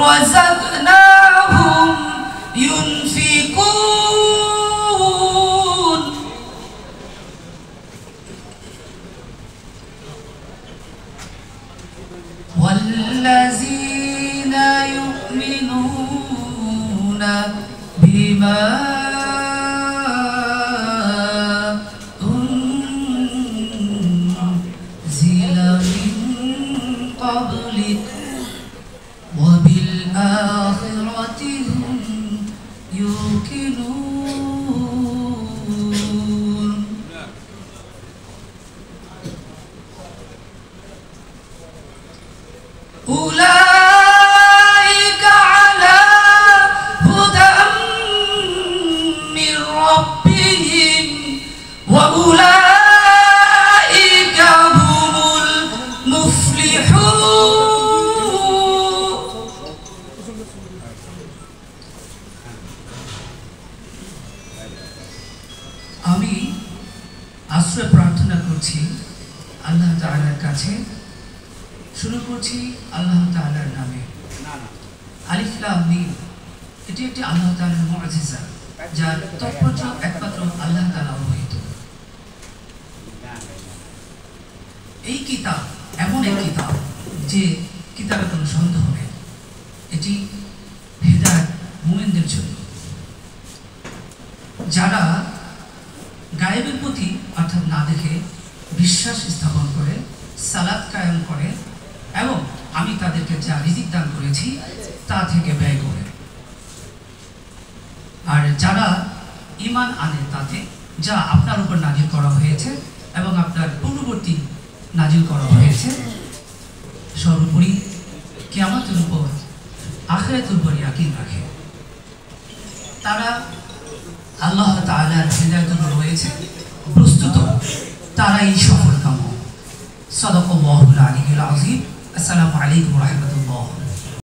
رزقناهم ينفقون والذين يؤمنون بما أنزل من قبلك وبالآخرة هم يوقنون أولئك على هدى من ربهم وأولئك هم المفلحون আমি আশ্রয় প্রার্থনা করছি আল্লাহ তাআলার কাছে। শুরু করছি আল্লাহ তাআলার নামে। আলিফ লাম মিম, এটি একটি আল্লাহ তাআলার মুআজিজা, যার তাৎপর্য একমাত্র আল্লাহ তাআলা অবহিত। এই কিতাব এমন এক কিতাব যে কিতাবে কোনো সন্দেহ নেই, এটি হেদায়েত মুমিনদের জন্য, যারা গায়েবের প্রতি অর্থাৎ না দেখে বিশ্বাস স্থাপন করে, সালাত কায়েম করে এবং আমি তাদেরকে যা রিজিক দান করেছি তা থেকে ব্যয় করে, আর যারা ঈমান আনে তাতে যা আপনার উপর নাজিল করা হয়েছে এবং আপনার পূর্ববর্তী নাজিল করা হয়েছে, সর্বোপরি কিয়ামতের উপর আখিরাতের উপর ইয়াকিন রাখে, তারা আল্লাহ তাআলার হিদায়াতের উপর রয়েছে প্রস্তুত, তারাই সফলকাম। সাদাকাল্লাহুল আলিয়্যুল আযীম। আসসালামু আলাইকুম ওয়া রাহমাতুল্লাহ।